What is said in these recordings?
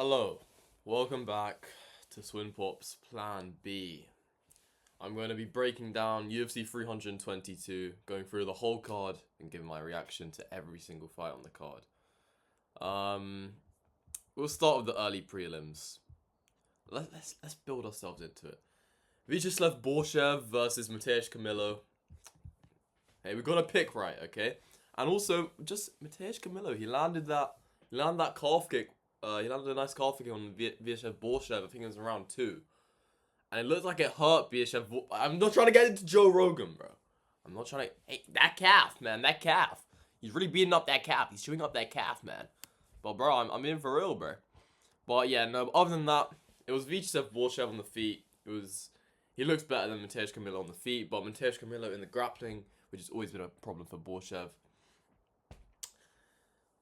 Hello, welcome back to SWINPOP'S Plan B. I'm going to be breaking down UFC 322, going through the whole card and giving my reaction to every single fight on the card. We'll start with the early prelims. Let's build ourselves into it. Vyacheslav Borshev versus Mateusz Camilo. Hey, we got to pick right, okay? And also, just Mateusz Camilo, he landed that calf kick. He landed a nice calf kick on Vyacheslav Borshev. I think it was in round 2. And it looked like it hurt Vyacheslav. I'm not trying to get into Joe Rogan, bro. I'm not trying to... Hey, that calf, man. That calf. He's really beating up that calf. He's chewing up that calf, man. But, bro, I'm in for real, bro. But, yeah, no, other than that, it was Vyacheslav Borshev on the feet. He looks better than Mateusz Camilo on the feet. But Mateusz Camilo in the grappling, which has always been a problem for Borshev.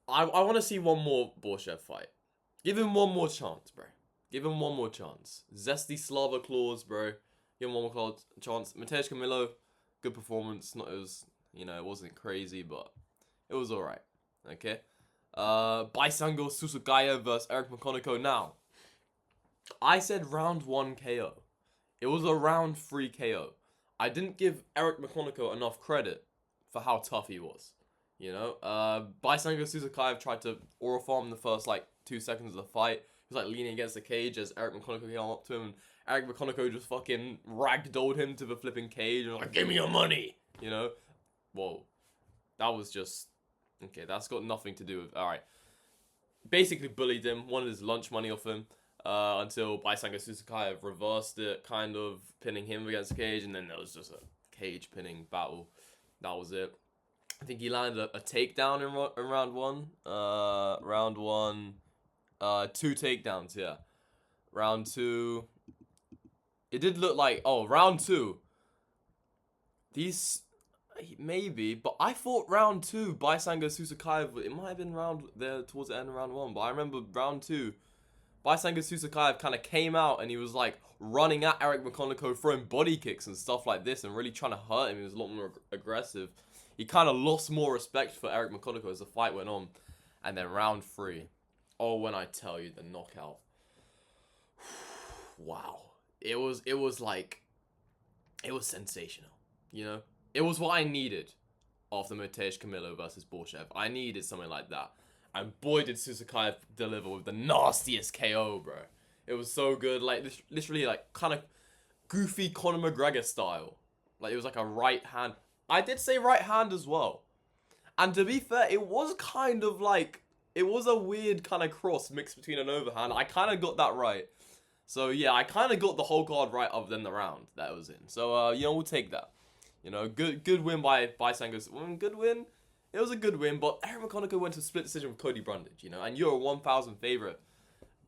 I want to see one more Borshev fight. Give him one more chance, bro. Give him one more chance. Zesty Slava clause, bro. Give him one more chance. Mateusz Camilo, good performance. It wasn't crazy, but it was alright. Okay. Baisango Susugaya versus Eric McConaughey. Now, I said round 1 KO. It was a round 3 KO. I didn't give Eric McConaughey enough credit for how tough he was. Baisango Susugaya tried to aura farm in the first, 2 seconds of the fight. He was, leaning against the cage as Eric McConaughey came up to him. And Eric McConaughey just fucking ragdolled him to the flipping cage. And give me your money! Whoa. That was just... Okay, that's got nothing to do with... Alright. Basically bullied him. Wanted his lunch money off him. Until Baisango Susugaya reversed it. Kind of pinning him against the cage. And then there was just a cage pinning battle. That was it. I think he landed a takedown in round 1. Round 1... 2 takedowns, yeah. Round 2. It did look like... Oh, round 2. These... Maybe. But I thought round 2, Baisango Susugaya... It might have been towards the end of round 1. But I remember round 2, Baisango Susugaya kind of came out and he was running at Eric McConaughey, throwing body kicks and stuff like this and really trying to hurt him. He was a lot more aggressive. He kind of lost more respect for Eric McConaughey as the fight went on. And then round 3... Oh, when I tell you the knockout. Wow. It was sensational. It was what I needed after Mateusz Camilo versus Borshev. I needed something like that. And boy, did Susugaya deliver with the nastiest KO, bro. It was so good. Literally, kind of goofy Conor McGregor style. It was a right hand. I did say right hand as well. And to be fair, it was kind of it was a weird kind of cross mixed between an overhand. I kind of got that right. So, yeah, I kind of got the whole card right other than the round that it was in. So, we'll take that. Good win by Baisango. Good win. It was a good win, but Eric McConaughey went to a split decision with Cody Brundage, and you're a 1,000 favorite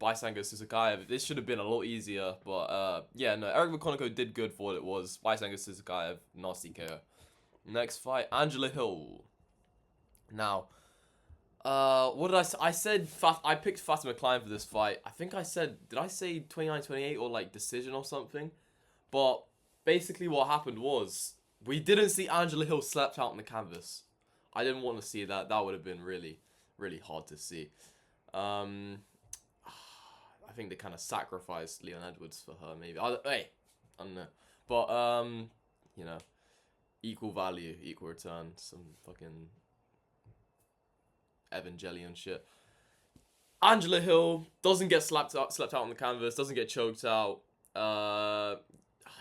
Baisango Susugaya. This should have been a lot easier, but, yeah, no, Eric McConaughey did good for what it was. Baisango Susugaya, nasty KO. Next fight, Angela Hill. Now... what did I say? I said I picked Fatima Klein for this fight. I think I said, did I say 29-28 or decision or something? But basically what happened was we didn't see Angela Hill slapped out on the canvas. I didn't want to see that. That would have been really, really hard to see. I think they kind of sacrificed Leon Edwards for her, maybe. I don't know. But, equal value, equal return. Some fucking... Evangelion shit. Angela Hill doesn't get slapped out on the canvas, doesn't get choked out.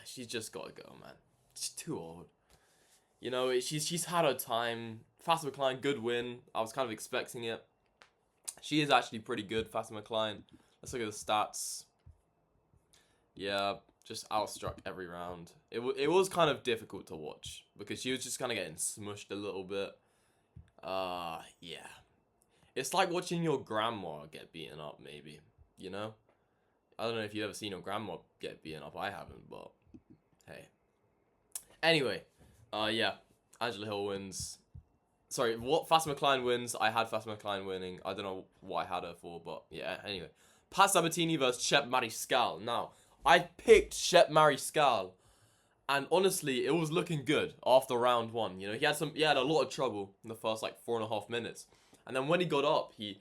She's just got to go, man. She's too old. She's had her time. Fatima Klein, good win. I was kind of expecting it. She is actually pretty good, Fatima Klein. Let's look at the stats. Yeah, just outstruck every round. It was kind of difficult to watch because she was just kind of getting smushed a little bit. Yeah. It's like watching your grandma get beaten up, maybe. I don't know if you've ever seen your grandma get beaten up. I haven't, but hey. Anyway, yeah. Angela Hill wins. Sorry, what Fatima Klein wins. I had Fatima Klein winning. I don't know what I had her for, but yeah, anyway. Pat Sabatini versus Shep Mariscal. Now, I picked Shep Mariscal. And honestly, it was looking good after round 1. He had a lot of trouble in the first 4.5 minutes. And then when he got up, he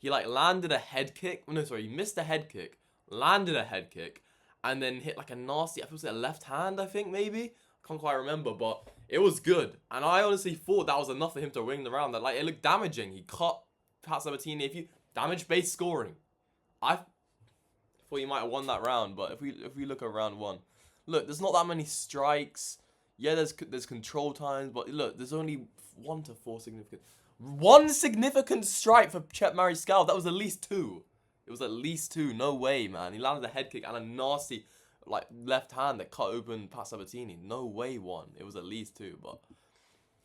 He like landed a head kick. No, sorry, he missed a head kick, landed a head kick, and then hit like a nasty, I think it was a left hand, I think maybe. I can't quite remember, but it was good. And I honestly thought that was enough for him to win the round. That like it looked damaging. He cut Pat Sabatini. If you damage-based scoring, I thought he might have won that round. But if we look at round 1, look, there's not that many strikes. Yeah, there's control times, but look, there's only 1 to 4 significant. One significant strike for Chet Mariscal. That was at least 2. It was at least 2. No way, man. He landed a head kick and a nasty, like, left hand that cut open Pat Sabatini. No way 1. It was at least 2, but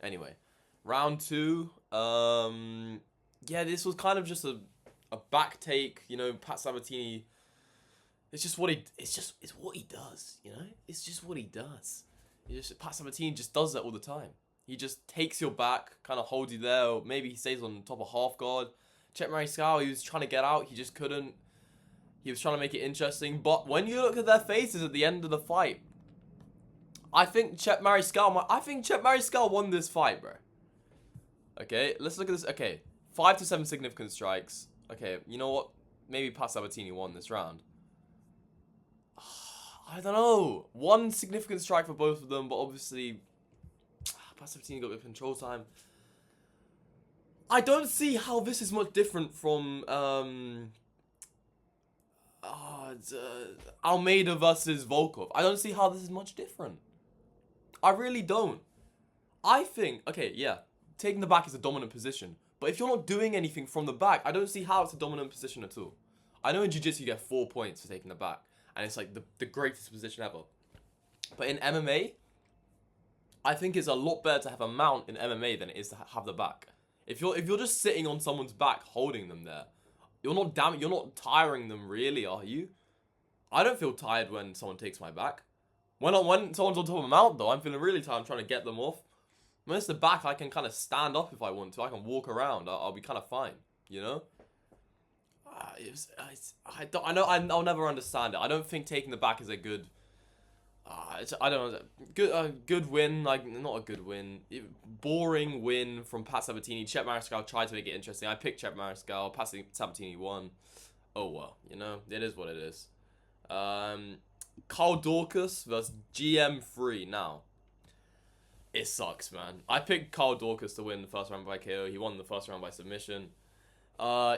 anyway. Round 2. Yeah, this was kind of just a back take. You know, Pat Sabatini. It's just what it's what he does. You know, it's just what he does. Pat Sabatini just does that all the time. He just takes your back, kind of holds you there, or maybe he stays on top of half guard. Chet Mariscal, he was trying to get out, he just couldn't. He was trying to make it interesting, but when you look at their faces at the end of the fight, I think Chet Mariscal won this fight, bro. Okay, let's look at this. Okay, 5 to 7 significant strikes. Okay, you know what? Maybe Pat Sabatini won this round. I don't know. 1 significant strike for both of them, but obviously Pat Sabatini got the control time. I don't see how this is much different from Almeida versus Volkov. I don't see how this is much different. I really don't. I think, okay, yeah, taking the back is a dominant position. But if you're not doing anything from the back, I don't see how it's a dominant position at all. I know in Jiu-Jitsu you get 4 points for taking the back. And it's like the greatest position ever. But in MMA, I think it's a lot better to have a mount in MMA than it is to have the back. If you're just sitting on someone's back holding them there, you're not tiring them really, are you? I don't feel tired when someone takes my back. When someone's on top of a mount though, I'm feeling really tired. I'm trying to get them off. When it's the back, I can kind of stand up if I want to. I can walk around. I'll be kind of fine, you know? I'll never understand it. I don't think taking the back is a good. I don't know. Good win, like not a good win. Boring win from Pat Sabatini. Chet Mariscal tried to make it interesting. I picked Chet Mariscal. Pat Sabatini won. Oh well, you know it is what it is. Carl Dorcas versus GM3 now. It sucks, man. I picked Carl Dorcas to win the first round by KO. He won the first round by submission.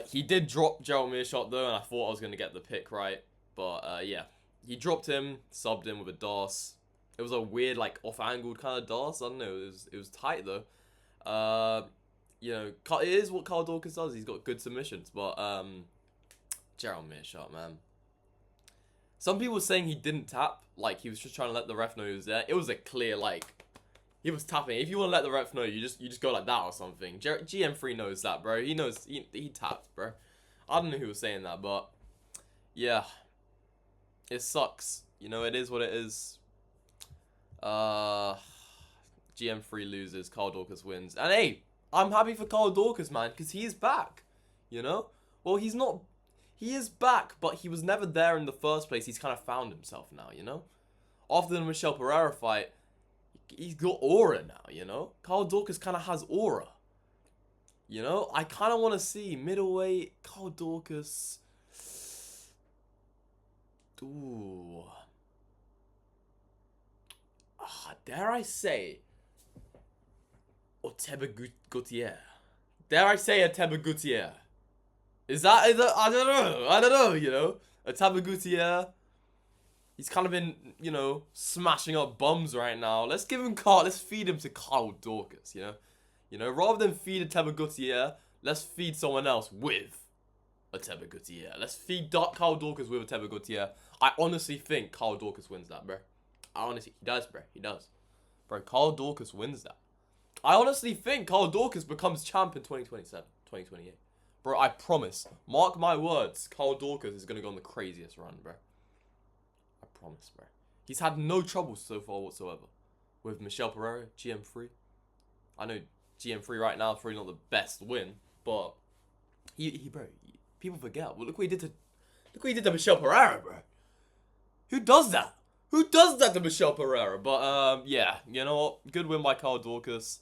He did drop Gerald Mearshot though, and I thought I was gonna get the pick right, but yeah, he dropped him, subbed him with a DOS. It was a weird, like off-angled kind of DOS. I don't know. It was tight though. You know, it is what Carl Dorcas does. He's got good submissions, but Gerald Mearshot, man. Some people were saying he didn't tap, like he was just trying to let the ref know he was there. It was a clear like. He was tapping. If you want to let the ref know, you just go like that or something. GM3 knows that, bro. He knows he tapped, bro. I don't know who was saying that, but yeah, it sucks. You know, it is what it is. GM3 loses. Carl Dorcas wins, and hey, I'm happy for Carl Dorcas, man, because he's back. You know, well, he's not. He is back, but he was never there in the first place. He's kind of found himself now. You know, after the Michel Pereira fight. He's got aura now, you know? Carl Dorcas kind of has aura. You know? I kind of want to see middleweight Carl Dorcas. Ooh. Dare I say Oteba Gautier. Dare I say Oteba Gautier? Is that I don't know, you know? Oteba Gautier. He's kind of been, you know, smashing up bums right now. Let's feed him to Carl Dorcas, you know? You know, rather than feed Oteba Gautier, let's feed someone else with Oteba Gautier. Let's feed Carl Dorcas with Oteba Gautier. I honestly think Carl Dorcas wins that, bro. He does, bro. He does. Bro, Carl Dorcas wins that. I honestly think Carl Dorcas becomes champ in 2027, 2028. Bro, I promise. Mark my words. Carl Dorcas is going to go on the craziest run, bro. Promise, bro. He's had no trouble so far whatsoever with Michel Pereira, GM3. I know GM3 right now is probably not the best win, but bro, people forget. Well, look what he did to Michel Pereira, bro. Who does that? Who does that to Michel Pereira? But yeah, you know what? Good win by Carl Dorcas.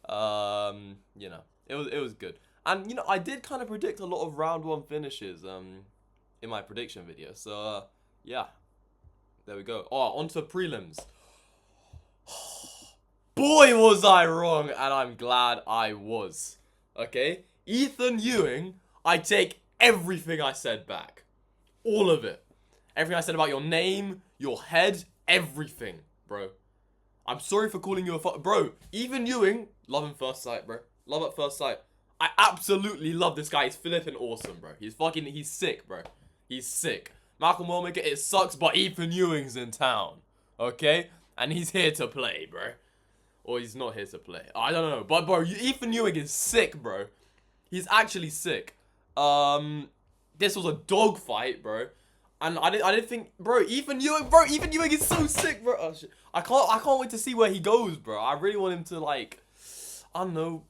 You know, it was good. And, you know, I did kind of predict a lot of round 1 finishes in my prediction video. So, yeah. There we go. Oh, on to prelims. Boy, was I wrong, and I'm glad I was. Okay? Ethan Ewing, I take everything I said back. All of it. Everything I said about your name, your head, everything, bro. I'm sorry for calling you a bro, Ethan Ewing, love him first sight, bro. Love at first sight. I absolutely love this guy. He's flipping awesome, bro. He's sick, bro. He's sick. Malcolm Wellmaker, it sucks, but Ethan Ewing's in town. Okay? And he's here to play, bro. Or he's not here to play. I don't know. But, bro, Ethan Ewing is sick, bro. He's actually sick. This was a dog fight, bro. And I didn't think, bro, Ethan Ewing is so sick, bro. Oh, shit. I can't wait to see where he goes, bro. I really want him to, like, I don't know.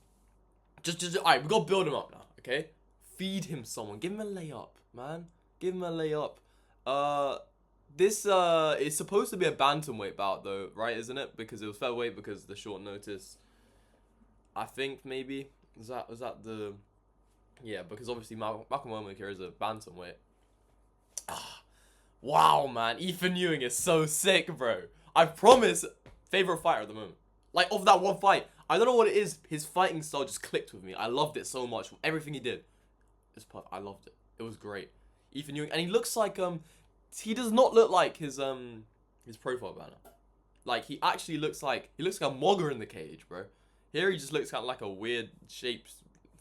Alright, we gotta build him up now, okay? Feed him someone. Give him a layup, man. Give him a layup. This is supposed to be a bantamweight bout, though, right? Isn't it? Because it was featherweight because of the short notice. I think maybe was that the because obviously Malcolm Wellmaker is a bantamweight. Wow, man, Ethan Ewing is so sick, bro. I promise, favorite fighter at the moment. Like of that one fight, I don't know what it is. His fighting style just clicked with me. I loved it so much. Everything he did, it's perfect. I loved it. It was great. Ethan Ewing, and he looks like he does not look like his profile banner. Like he actually looks like a mogger in the cage, bro. Here he just looks kind of like a weird shaped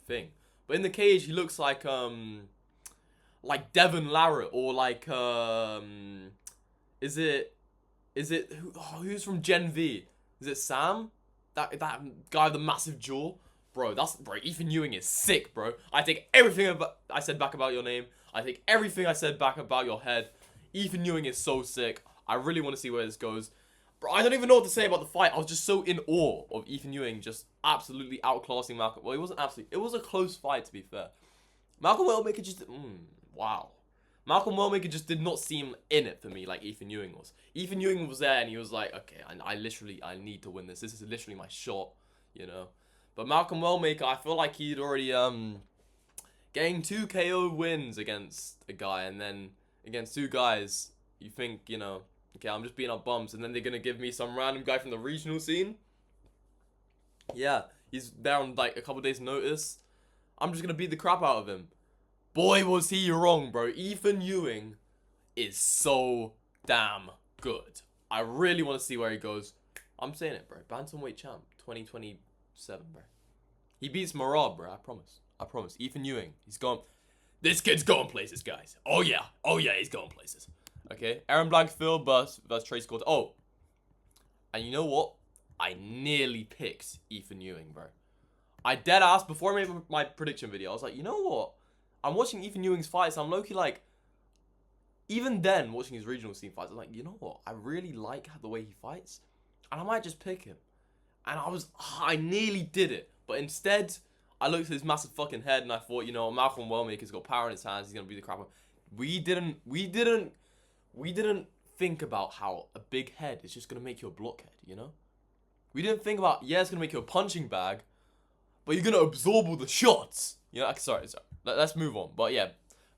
thing, but in the cage he looks like Devon Larratt or like is it who's from Gen V? Is it Sam? That guy with the massive jaw, bro. Bro. Ethan Ewing is sick, bro. I take everything I said back about your name. I take everything I said back about your head. Ethan Ewing is so sick. I really want to see where this goes. Bro, I don't even know what to say about the fight. I was just so in awe of Ethan Ewing just absolutely outclassing Malcolm. Well, it wasn't absolutely. It was a close fight, to be fair. Malcolm Wellmaker just... wow. Malcolm Wellmaker just did not seem in it for me like Ethan Ewing was. Ethan Ewing was there and he was like, okay, I need to win this. This is literally my shot, you know. But Malcolm Wellmaker, I feel like he'd already getting 2 KO wins against a guy, and then against 2 guys, you think, you know, okay, I'm just beating up bums, and then they're gonna give me some random guy from the regional scene. Yeah, he's there on like a couple days' notice. I'm just gonna beat the crap out of him. Boy, was he wrong, bro. Ethan Ewing is so damn good. I really want to see where he goes. I'm saying it, bro. Bantamweight champ 2027, bro. He beats Marab, bro. I promise. I promise. Ethan Ewing, he's gone. This kid's going places, guys. Oh yeah, he's going places. Okay, Aaron Blankfield versus Trace Cortez. Oh, and you know what? I nearly picked Ethan Ewing, bro. I dead ass before I made my prediction video. I was like, you know what? I'm watching Ethan Ewing's fights. I'm low-key like, even then, watching his regional scene fights, I was like, you know what? I really like the way he fights, and I might just pick him. And I nearly did it, but instead, I looked at his massive fucking head, and I thought, you know, Malcolm Wellmaker's got power in his hands. He's gonna beat the crap out. We didn't think about how a big head is just gonna make you a blockhead. You know, we didn't think about it's gonna make you a punching bag, but you're gonna absorb all the shots. You know, sorry. Let's move on. But yeah,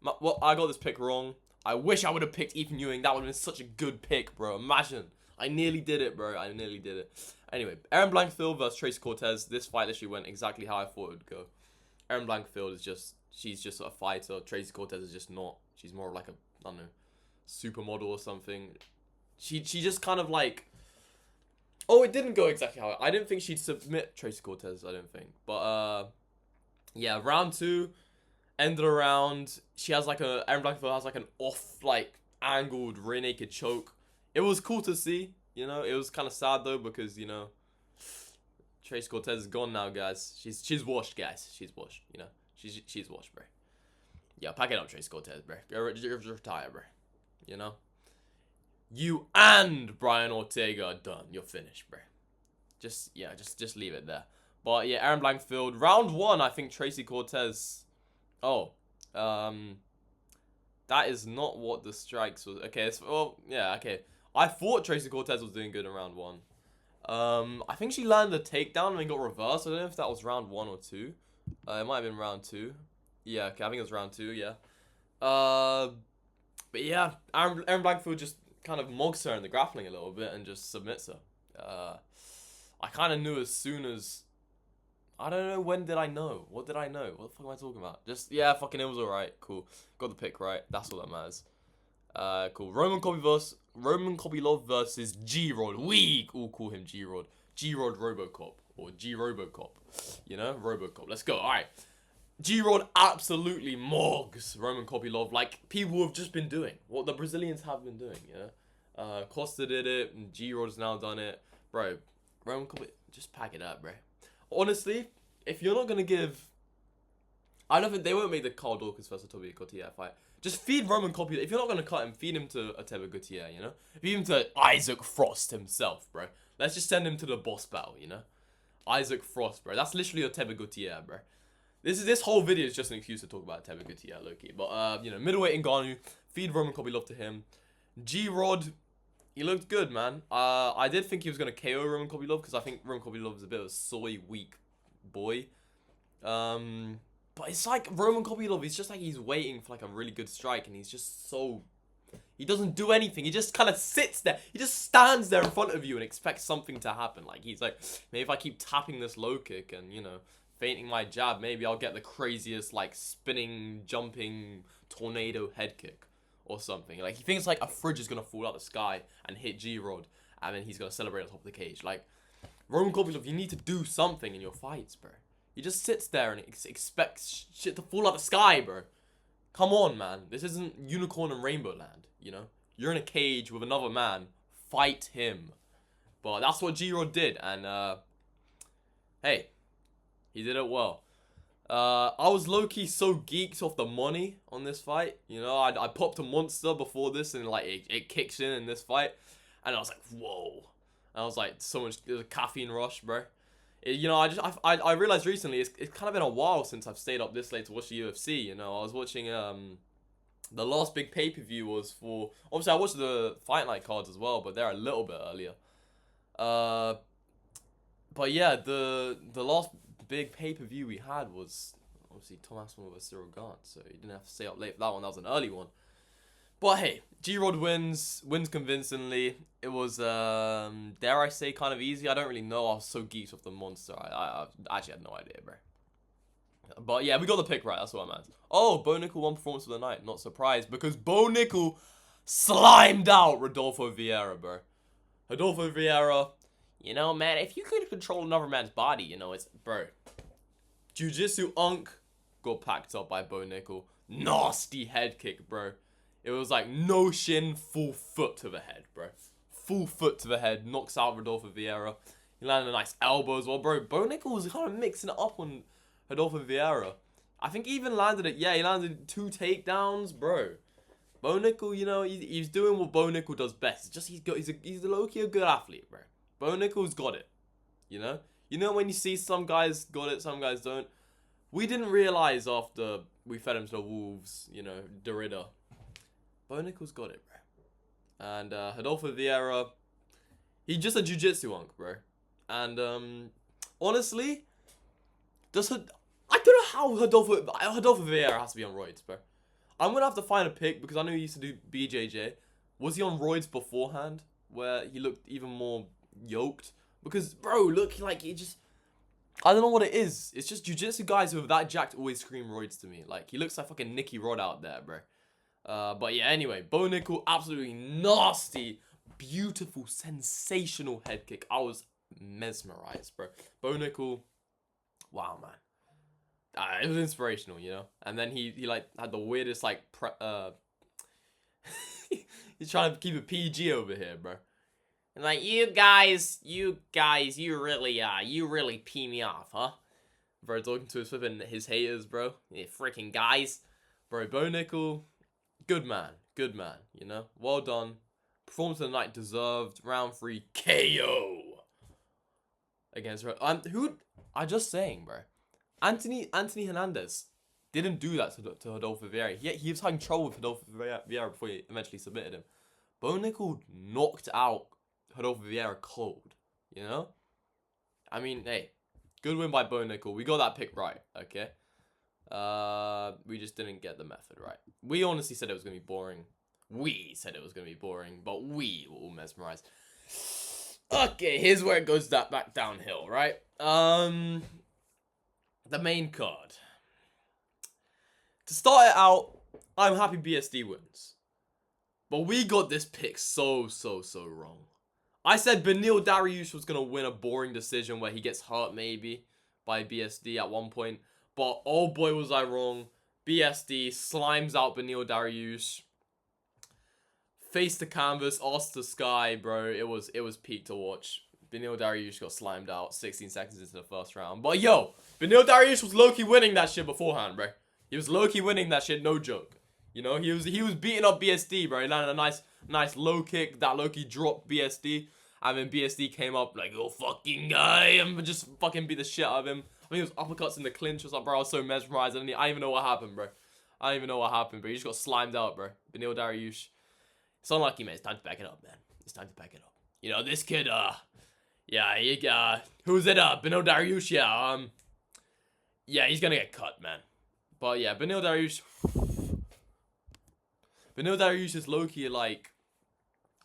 I got this pick wrong. I wish I would have picked Ethan Ewing. That would have been such a good pick, bro. Imagine. I nearly did it, bro. I nearly did it. Anyway, Aaron Blankfield versus Trace Cortez. This fight literally went exactly how I thought it would go. Aaron Blankfield is she's just a fighter. Tracy Cortez is just not. She's more like a, I don't know, supermodel or something. She just kind of like... Oh, it didn't go exactly how I didn't think she'd submit Tracy Cortez, I don't think. But, yeah, round 2... ended around. She has like Aaron Blankfield has like an off, like angled rear naked choke. It was cool to see, you know. It was kind of sad though because, you know, Trace Cortez is gone now, guys. She's washed, guys. She's washed, you know. She's washed, bro. Yeah, pack it up, Trace Cortez, bro. You're retire, bro. You know. You and Brian Ortega are done. You're finished, bro. Just leave it there. But yeah, Aaron Blankfield. Round 1, I think Tracy Cortez. Oh, that is not what the strikes was. Okay, well, yeah, okay. I thought Tracy Cortez was doing good in round 1. I think she landed a takedown and then got reversed. I don't know if that was round 1 or 2. It might have been round 2. Yeah, okay, I think it was round 2, yeah. But yeah, Aaron Blankenfield just kind of mugs her in the grappling a little bit and just submits her. I kind of knew as soon as... I don't know, when did I know? What did I know? What the fuck am I talking about? Just, yeah, fucking it was alright. Cool. Got the pick right. That's all that matters. Cool. Roman Kopylov versus G-Rod. We all call him G-Rod. G-Rod Robocop. Or G-Robocop. You know? Robocop. Let's go. Alright. G-Rod absolutely mogs Roman Kopylov like people have just been doing. What the Brazilians have been doing, you know? Costa did it, and G-Rod's now done it. Bro, Roman Kopylov, just pack it up, bro. Honestly, if you're not going to give... I don't think they won't make the Carl Dawkins versus Toby Gautier fight. Just feed Roman Kopylov. If you're not going to cut him, feed him to Atteba Gautier, you know? Feed him to Isaac Frost himself, bro. Let's just send him to the boss battle, you know? Isaac Frost, bro. That's literally Atteba Gautier, bro. This whole video is just an excuse to talk about Atteba Gautier, low-key. But, you know, middleweight Ngannou, feed Roman Kopylov to him. G-Rod, he looked good, man. I did think he was going to KO Roman Kopylov because I think Roman Kopylov is a bit of a soy, weak boy. But it's like Roman Kopylov, it's just like he's waiting for like a really good strike and he's just so... He doesn't do anything. He just kind of sits there. He just stands there in front of you and expects something to happen. Like, he's like, maybe if I keep tapping this low kick and, you know, feinting my jab, maybe I'll get the craziest, like, spinning, jumping, tornado head kick or something. Like, he thinks, like, a fridge is going to fall out of the sky and hit G-Rod, and then he's going to celebrate on top of the cage. Like, Roman Kopylov, you need to do something in your fights, bro. He just sits there and expects shit to fall out of the sky, bro. Come on, man. This isn't Unicorn and Rainbow Land, you know? You're in a cage with another man. Fight him. But that's what G-Rod did, and, hey, he did it well. I was low-key so geeked off the money on this fight. You know, I popped a monster before this, and, like, it kicks in this fight. And I was like, whoa. And I was like, there's a caffeine rush, bro. You know, I realized recently it's kind of been a while since I've stayed up this late to watch the UFC. You know, I was watching the last big pay-per-view was for, obviously I watched the Fight Night cards as well, but they're a little bit earlier. But yeah, the last big pay-per-view we had was obviously Tom Aspinall versus Cyril Gane, so you didn't have to stay up late for that one. That was an early one. But hey, G-Rod wins convincingly. It was, dare I say, kind of easy. I don't really know. I was so geeked off the monster. I actually had no idea, bro. But yeah, we got the pick right. That's what I meant. Oh, Bo Nickel won performance of the night. Not surprised, because Bo Nickel slimed out Rodolfo Vieira, bro. Rodolfo Vieira, you know, man, if you could control another man's body, you know, it's, bro. Jiu-Jitsu Unk got packed up by Bo Nickel. Nasty head kick, bro. It was like no shin, full foot to the head, bro. Full foot to the head. Knocks out Rodolfo Vieira. He landed a nice elbow as well, bro. Bo Nickel was kind of mixing it up on Rodolfo Vieira. I think he even landed it. Yeah, he landed 2 takedowns, bro. Bo Nickel, you know, he's doing what Bo Nickel does best. It's just he's a low-key a good athlete, bro. Bo Nickel's got it, you know? You know when you see some guys got it, some guys don't? We didn't realize after we fed him to the wolves, you know, Derrida. Bo Nickel's got it, bro. And Rodolfo Vieira, he's just a jiu-jitsu unk, bro. And honestly, I don't know how Rodolfo Vieira has to be on roids, bro. I'm gonna have to find a pic because I know he used to do BJJ. Was he on roids beforehand, where he looked even more yoked? Because, bro, look, like, he just... I don't know what it is. It's just jiu-jitsu guys who are that jacked always scream roids to me. Like, he looks like fucking Nicky Rod out there, bro. But yeah, anyway, Bo Nickel, absolutely nasty, beautiful, sensational head kick. I was mesmerized, bro. Bo Nickel, wow, man. It was inspirational, you know? And then he like, had the weirdest, like, he's trying to keep it PG over here, bro. And like, you guys, you really pee me off, huh? Bro, talking to his flipping his haters, bro. You freaking guys. Bro, Bo Nickel, good man, you know? Well done. Performance of the night deserved. Round 3, KO. Against her. I'm just saying, bro. Anthony Hernandez didn't do that to Rodolfo Vieira. He was having trouble with Rodolfo Vieira before he eventually submitted him. Bo Nickel knocked out Rodolfo Vieira cold, you know? I mean, hey, Good win by Bo Nickel. We got that pick right, okay? We just didn't get the method right. We honestly said it was going to be boring. We said it was going to be boring, but we were all mesmerized. Okay, here's where it goes back downhill, right? The main card. To start it out, I'm happy BSD wins. But we got this pick so wrong. I said Beneil Dariush was going to win a boring decision where he gets hurt maybe by BSD at one point. But oh boy was I wrong. BSD slimes out Beneil Dariush. Face to canvas, arse to sky, bro. It was peak to watch. Beneil Dariush got slimed out 16 seconds into the first round. But yo, Beneil Dariush was low-key winning that shit beforehand, bro. He was low-key winning that shit, no joke. You know, he was beating up BSD, bro. He landed a nice low kick. That low-key dropped BSD. And then BSD came up like, oh, fucking guy. And just fucking beat the shit out of him. I think it was uppercuts in the clinch or something, bro. I was so mesmerized. I don't even know what happened, bro. I don't even know what happened, bro. He just got slimed out, bro. Beneil Dariush. It's unlucky, man. It's time to back it up, man. It's time to back it up. You know, this kid, yeah, who's it, Beneil Dariush, yeah, he's gonna get cut, man. But yeah, Beneil Dariush is low-key, like,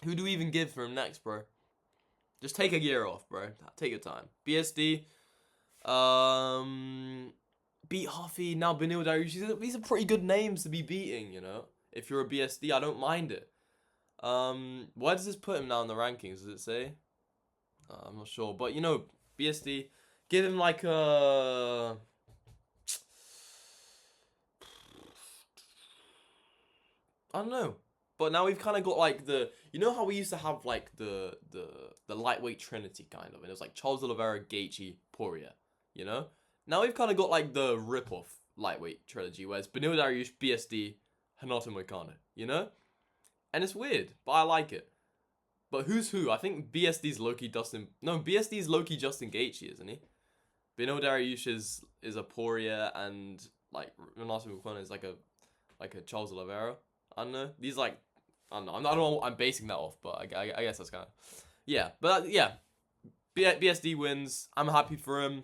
who do we even give for him next, bro? Just take a year off, bro. Take your time. BSD, beat Huffy, now Beneil Dariush. These are pretty good names to be beating, you know? If you're a BSD, I don't mind it. Where does this put him now in the rankings? Does it say? I'm not sure. But, you know, BSD, give him like a... I don't know. But now we've kind of got like the... You know how we used to have like the lightweight trinity kind of? And it was like Charles Oliveira, Gaethje, Poirier. You know? Now we've kind of got like the rip-off lightweight trilogy. Where it's Beneil Dariush, BSD, Renato Moicano. You know? And it's weird, but I like it. But who's who? I think BSD's low-key Dustin... No, BSD's low-key Justin Gaethje, isn't he? Beneil Dariush is a Poirier, and like Renato Moicano is like a Charles Oliveira. I don't know. These like... I don't know. I don't know what I'm basing that off, but I guess that's kind of... Yeah, but yeah. BSD wins. I'm happy for him.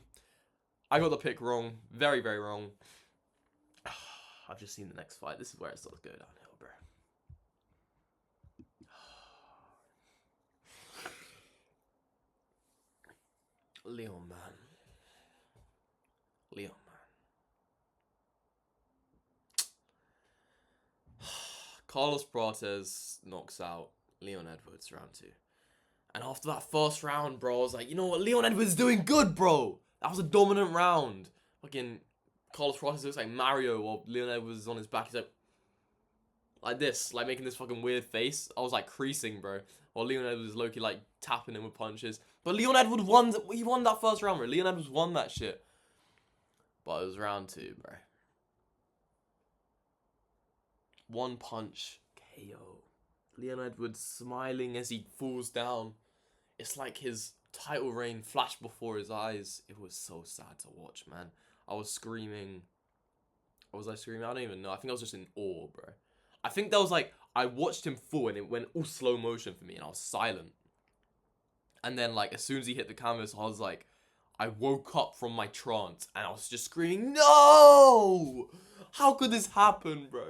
I got the pick wrong. Very wrong. I've just seen the next fight. This is where it starts to go downhill, bro. Leon, man. Carlos Prates knocks out Leon Edwards round 2. And after that first round, bro, I was like, you know what? Leon Edwards is doing good, bro. That was a dominant round. Fucking Carlos Prates looks like Mario while Leon Edwards is on his back. He's like this, like making this fucking weird face. I was like creasing, bro. While Leon Edwards is low-key like tapping him with punches. But Leon Edwards won. He won that first round, bro. Leon Edwards won that shit. But it was round 2, bro. One punch KO. Leon Edwards smiling as he falls down. It's like his title reign flashed before his eyes. It was so sad to watch, man. I was screaming. What was I screaming? I don't even know. I think I was just in awe, bro. I think that was like, I watched him fall and it went all slow motion for me and I was silent. And then like, as soon as he hit the canvas, I was like, I woke up from my trance and I was just screaming, no! How could this happen, bro?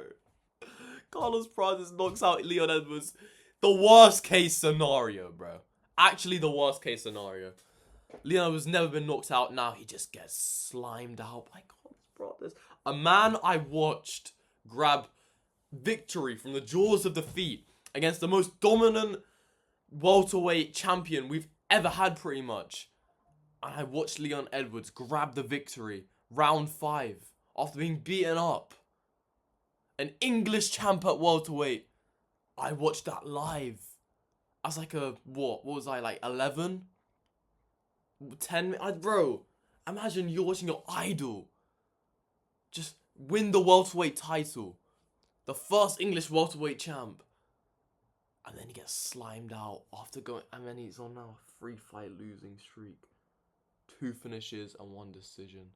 Carlos Prates knocks out Leon Edwards. The worst case scenario, bro. Actually, the worst case scenario. Leon Edwards never been knocked out. Now he just gets slimed out by Carlos Prates. A man I watched grab victory from the jaws of defeat against the most dominant welterweight champion we've ever had, pretty much. And I watched Leon Edwards grab the victory round 5 after being beaten up. An English champ at welterweight. I watched that live. I was like what was I, like 11? 10? Bro, imagine you're watching your idol just win the welterweight title. The first English welterweight champ. And then he gets slimed out after going... And then he's on now a 3-fight losing streak. 2 finishes and 1 decision.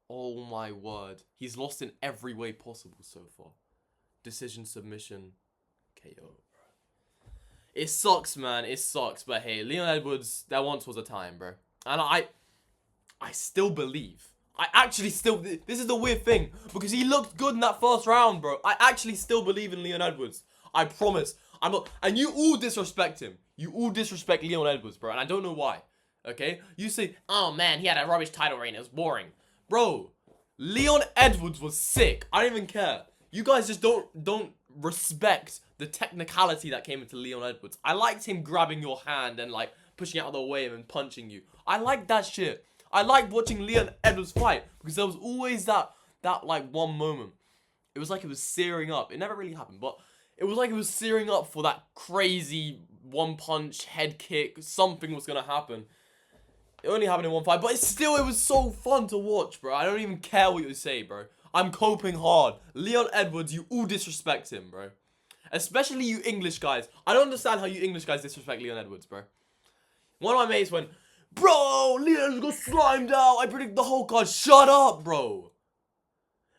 Oh my word. He's lost in every way possible so far. Decision, submission, KO, bro. It sucks, man. It sucks. But hey, Leon Edwards, that once was a time, bro. And I still believe. I actually still... This is the weird thing. Because he looked good in that first round, bro. I actually still believe in Leon Edwards. I promise. I'm not... And you all disrespect him. You all disrespect Leon Edwards, bro. And I don't know why. Okay? You say, oh, man, he had a rubbish title reign. It was boring. Bro, Leon Edwards was sick. I don't even care. You guys just don't respect the technicality that came into Leon Edwards. I liked him grabbing your hand and, like, pushing out of the way and punching you. I liked that shit. I liked watching Leon Edwards fight because there was always that like one moment. It was like it was searing up. It never really happened, but it was like it was searing up for that crazy one punch head kick. Something was gonna happen. It only happened in one fight, but it was so fun to watch, bro. I don't even care what you say, bro. I'm coping hard. Leon Edwards, you all disrespect him, bro. Especially you English guys. I don't understand how you English guys disrespect Leon Edwards, bro. One of my mates went, bro, Leon Edwards got slimed out. I predict the whole card. Shut up, bro.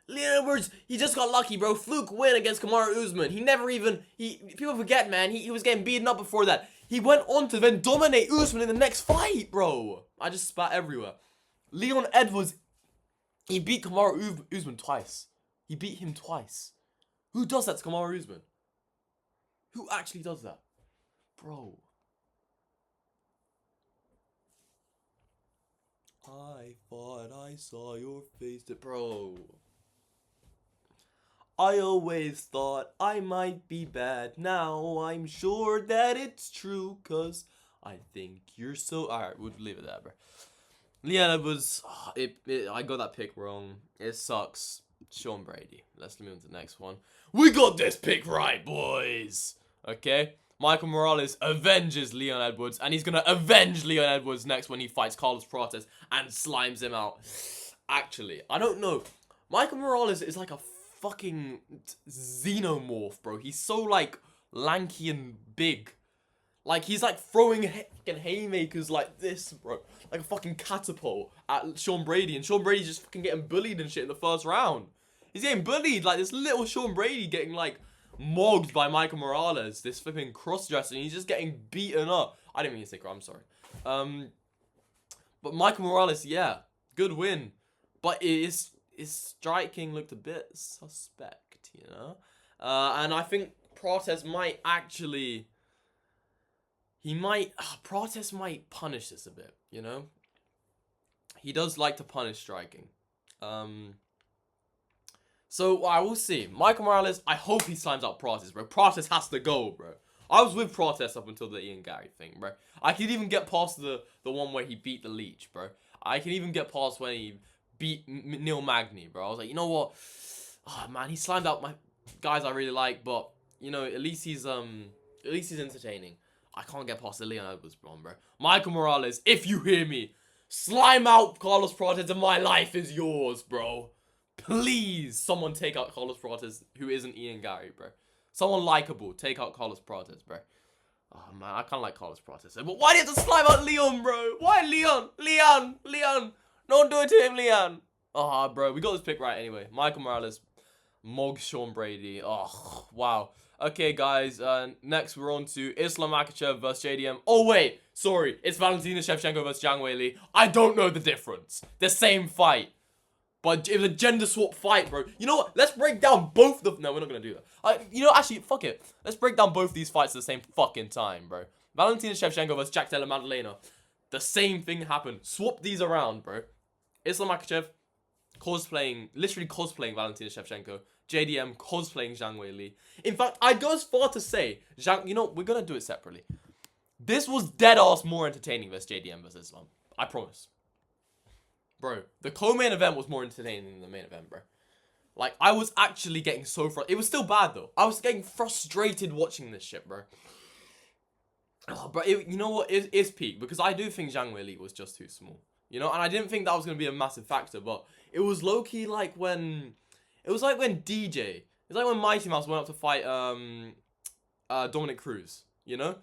Leon Edwards, he just got lucky, bro. Fluke win against Kamaru Usman. He never even... People forget, man. He was getting beaten up before that. He went on to then dominate Usman in the next fight, bro. I just spat everywhere. Leon Edwards, he beat Kamaru Usman twice. He beat him twice. Who does that to Kamaru Usman? Who actually does that? Bro. I thought I saw your face, bro. I always thought I might be bad. Now I'm sure that it's true, cause I think you're so... Alright, we'll leave it there, bro. Leon Edwards, I got that pick wrong. It sucks. Sean Brady. Let's move on to the next one. We got this pick right, boys. Okay? Michael Morales avenges Leon Edwards, and he's gonna avenge Leon Edwards next when he fights Carlos Prates and slimes him out. Actually, I don't know. Michael Morales is like a fucking xenomorph, bro. He's so, like, lanky and big. Like, he's, like, throwing fucking haymakers like this, bro. Like a fucking catapult at Sean Brady, and Sean Brady's just fucking getting bullied and shit in the first round. He's getting bullied, like, this little Sean Brady getting, like, mogged by Michael Morales, this flipping cross-dresser, and he's just getting beaten up. I didn't mean to say I'm sorry. But Michael Morales, yeah, good win. But his striking looked a bit suspect, you know? And I think Prates might actually... Prates might punish this a bit, you know? He does like to punish striking. So, I will see. Michael Morales, I hope he slimes out Prates, bro. Prates has to go, bro. I was with Prates up until the Ian Gary thing, bro. I could even get past the one where he beat the Leech, bro. I can even get past when he beat Neil Magny, bro. I was like, you know what? Oh, man, he slimed out my guys I really like, but, you know, at least he's entertaining. I can't get past the Leon Edwards, bro. Michael Morales, if you hear me, slime out Carlos Prates and my life is yours, bro. Please, someone take out Carlos Prates who isn't Ian Gary, bro. Someone likable, take out Carlos Prates, bro. Oh, man, I kind of like Carlos Prates. But why do you have to slime out Leon, bro? Why Leon? Leon. Don't do it to him, Leon. Oh, bro, we got this pick right anyway. Michael Morales, Mog Sean Brady. Oh, wow. Okay, guys, next we're on to Islam Makhachev versus JDM. Oh, wait, sorry. It's Valentina Shevchenko versus Zhang Weili. I don't know the difference. The same fight. But it was a gender swap fight, bro. You know what? Let's break down both the... No, we're not going to do that. You know, actually, fuck it. Let's break down both these fights at the same fucking time, bro. Valentina Shevchenko versus DELLA MADDALENA. The same thing happened. Swap these around, bro. Islam Makhachev literally cosplaying Valentina Shevchenko. JDM cosplaying Zhang Weili. In fact, I'd go as far to say, you know, we're going to do it separately. This was dead-ass more entertaining versus JDM versus Islam. I promise. Bro, the co-main event was more entertaining than the main event, bro. Like, I was actually getting so frustrated. It was still bad, though. I was getting frustrated watching this shit, bro. Oh, but you know what? It's peak. Because I do think Zhang Weili was just too small. You know? And I didn't think that was going to be a massive factor. But it was low-key like when... It was like when DJ... It's like when Mighty Mouse went up to fight Dominic Cruz. You know?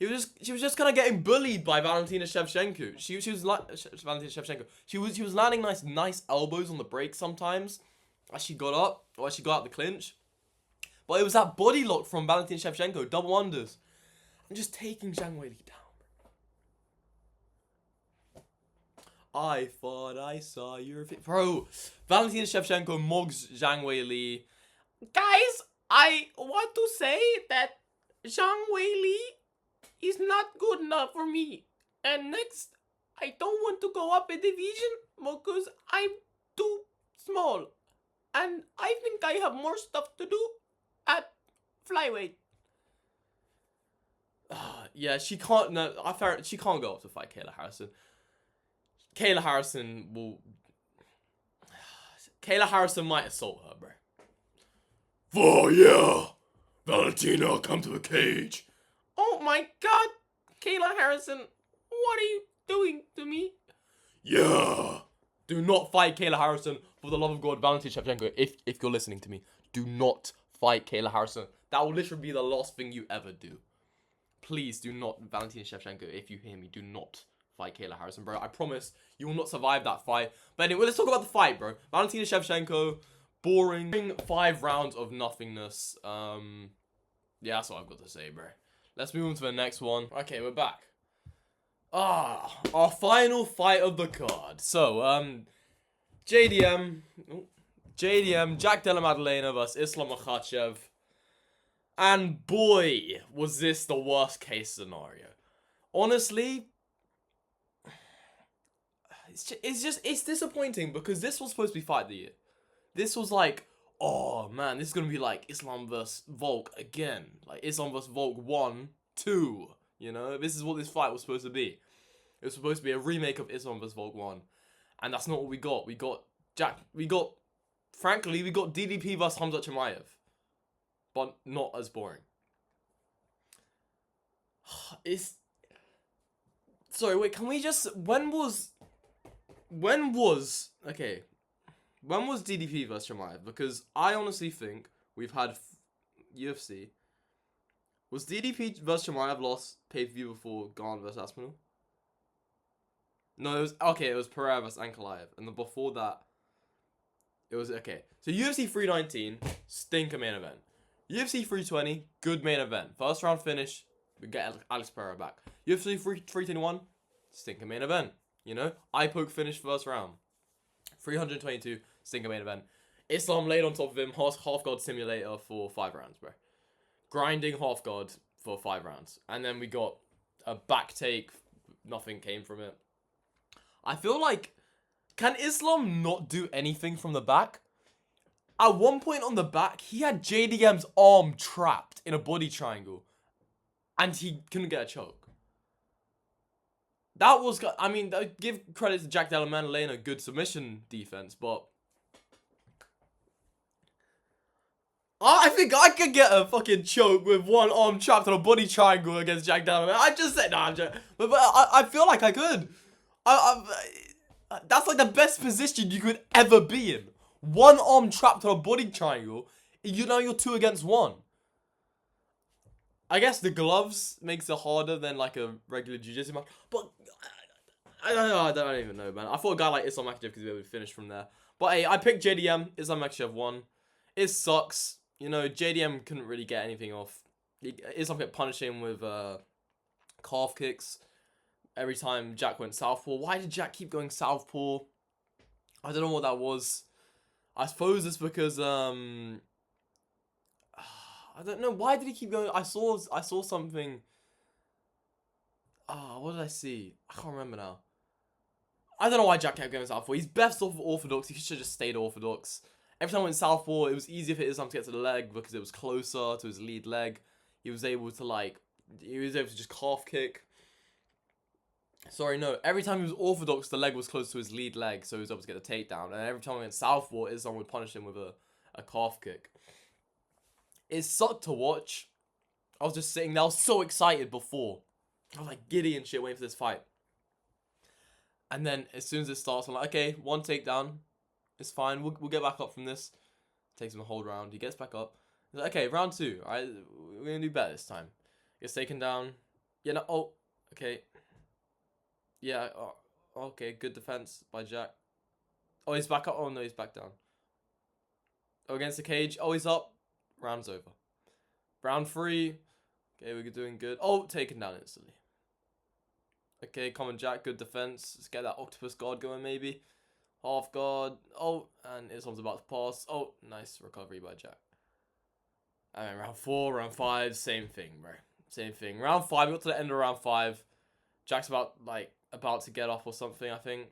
She was just kind of getting bullied by Valentina Shevchenko. She was like Valentina Shevchenko. She was landing nice elbows on the break sometimes as she got up or as she got out the clinch. But it was that body lock from Valentina Shevchenko, double unders, and just taking Zhang Weili down. I thought I saw your face. Bro, Valentina Shevchenko, Mogs Zhang Weili. Guys, I want to say that Zhang Weili is not good enough for me. And next, I don't want to go up a division because I'm too small. And I think I have more stuff to do at flyweight. Yeah, she can't. No, she can't go up to fight Kayla Harrison. Kayla Harrison might assault her, bro. Oh yeah, Valentina, come to the cage. Oh my God, Kayla Harrison, what are you doing to me? Yeah. Do not fight Kayla Harrison, for the love of God, Valentina Shevchenko. If you're listening to me, do not fight Kayla Harrison. That will literally be the last thing you ever do. Please do not, Valentina Shevchenko, if you hear me, do not fight Kayla Harrison, bro. I promise you will not survive that fight. But anyway, let's talk about the fight, bro. Valentina Shevchenko, boring 5 rounds of nothingness. Yeah, that's what I've got to say, bro. Let's move on to the next one. Okay, we're back. Our final fight of the card. So, JDM, Jack Della Maddalena versus Islam Makhachev. And boy, was this the worst case scenario. Honestly, it's disappointing because this was supposed to be fight of the year. This was like, oh man, this is gonna be like Islam versus Volk again. Like Islam versus Volk 1, 2. You know, this is what this fight was supposed to be. It was supposed to be a remake of Islam vs. Volk 1. And that's not what we got. Frankly, we got DDP vs. Hamza Chimaev. But not as boring. Sorry, wait, can we just... When was DDP vs. Chimaev? Because I honestly think we've had UFC. Was DDP vs. Chimaev last pay-per-view before Gane vs. Aspinall? No, it was Pereira vs. Ankalaev. And then before that, it was, okay. So UFC 319, stinker main event. UFC 320, good main event. First round finish, we get Alex Pereira back. UFC 321, stinker main event. You know, eye poke finish first round. 322, stinker main event. Islam laid on top of him, half guard simulator for 5 rounds, bro. Grinding half guard for 5 rounds. And then we got a back take, nothing came from it. I feel like, can Islam not do anything from the back? At one point on the back, he had JDM's arm trapped in a body triangle. And he couldn't get a choke. That was, I mean, give credit to Jack Della Maddalena, good submission defense, but... I think I could get a fucking choke with one arm trapped in a body triangle against Jack Della Maddalena. I just said, nah, I'm joking. But I feel like I could. That's like the best position you could ever be in. One arm trapped in a body triangle. You know you're 2 against 1. I guess the gloves makes it harder than like a regular jiu-jitsu match. But I don't even know, man. I thought a guy like Islam Makhachev could be able to finish from there. But hey, I picked JDM. Islam Makhachev won. It sucks. You know, JDM couldn't really get anything off. Islam kept punishing with calf kicks. Every time Jack went southpaw. Why did Jack keep going southpaw? I don't know what that was. I suppose it's because I don't know. Why did he keep going? I saw something. What did I see? I can't remember now. I don't know why Jack kept going southpaw. He's best off of orthodox. He should have just stayed orthodox. Every time I went southpaw, it was easier for Islam to get to the leg because it was closer to his lead leg. He was able to just calf kick. Sorry, no. Every time he was orthodox, the leg was close to his lead leg, so he was able to get the takedown. And every time I went southpaw, Islam would punish him with a calf kick. It sucked to watch. I was just sitting there. I was so excited before. I was like giddy and shit waiting for this fight. And then as soon as it starts, I'm like, okay, 1 takedown. It's fine. We'll get back up from this. Takes him a whole round. He gets back up. He's like, okay, round 2. All right, we're going to do better this time. Gets taken down. Yeah, no, oh, okay. Yeah, okay, good defense by Jack. Oh, he's back up. Oh, no, he's back down. Oh, against the cage. Oh, he's up. Round's over. Round 3. Okay, we're doing good. Oh, taken down instantly. Okay, common Jack, good defense. Let's get that octopus guard going, maybe. Half guard. Oh, and Islam's about to pass. Oh, nice recovery by Jack. And then round 4, round 5, same thing, bro. Same thing. Round 5, we got to the end of round 5. Jack's about to get off or something, I think.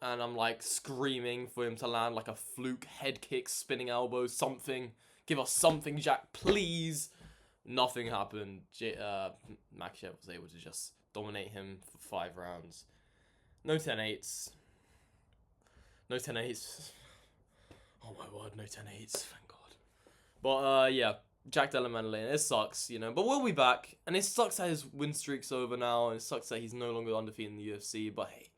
And I'm like screaming for him to land like a fluke head kick, spinning elbow, something. Give us something, Jack, please. Nothing happened. Makhachev was able to just dominate him for 5 rounds. No 10-8s. No 10-8s. Oh my word, no 10-8s. Thank God. But yeah, Jack Della Maddalena. It sucks, you know. But we'll be back. And it sucks that his win streak's over now. And it sucks that he's no longer undefeated in the UFC. But hey,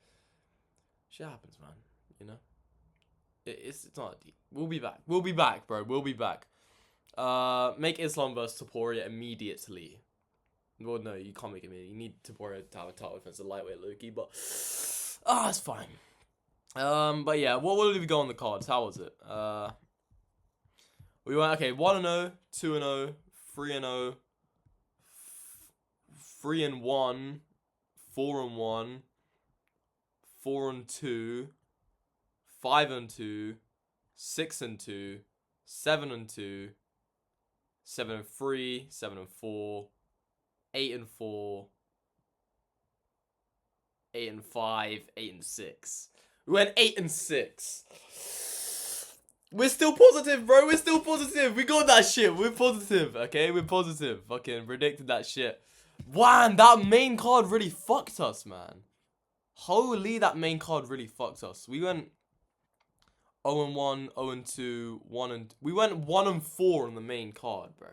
shit happens, man. You know. It's not deep. We'll be back. We'll be back, bro. We'll be back. Make Islam versus Topuria immediately. Well, no, you can't make it immediately. You need Topuria to have a title defense, a lightweight Loki, but it's fine. But yeah, what did we go on the cards? How was it? We went, okay, 1-0, 2-0, 3-0, 3-1, 4-1, 4-2, 5-2, 6-2, 7-2, 7-3, 7-4, 8-4, 8-5, 8-6. We went 8-6. We're still positive, bro. We're still positive. We got that shit. We're positive, okay? We're positive. Fucking predicted that shit. Wow, that main card really fucked us, man. Holy, that main card really fucked us. We went 0-1, 0-2, 1 we went 1-4 on the main card, bro.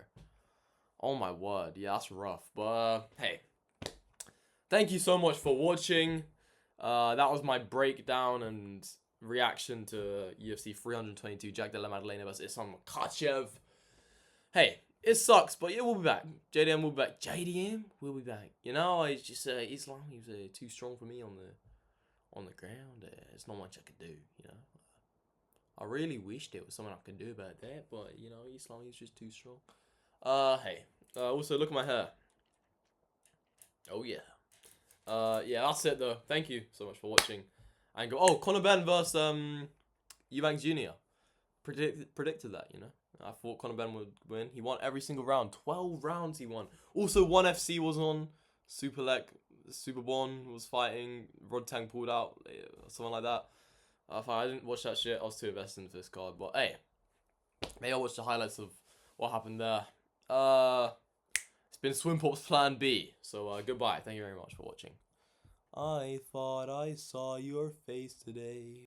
Oh my word. Yeah, that's rough. But hey. Thank you so much for watching. That was my breakdown and reaction to UFC 322 Jack Della Maddalena versus Islam Makhachev. Hey, it sucks, but yeah, we'll be back. JDM will be back. JDM will be back. You know, I just Islam, he was too strong for me on the ground. There's not much I could do, you know. I really wished there was something I could do about that, but you know, Islam, he's just too strong. Hey. Also look at my hair. Oh yeah. Yeah, that's it though. Thank you so much for watching. And go, oh, Conor Benn versus Eubanks Jr. Predicted that, you know. I thought Conor Benn would win. He won every single round. 12 rounds he won. Also, 1FC was on. Super Bon was fighting. Rod Tang pulled out. Something like that. I didn't watch that shit. I was too invested into this card. But hey, maybe I'll watch the highlights of what happened there. It's been SWINPOP'S Plan B. So goodbye. Thank you very much for watching. I thought I saw your face today.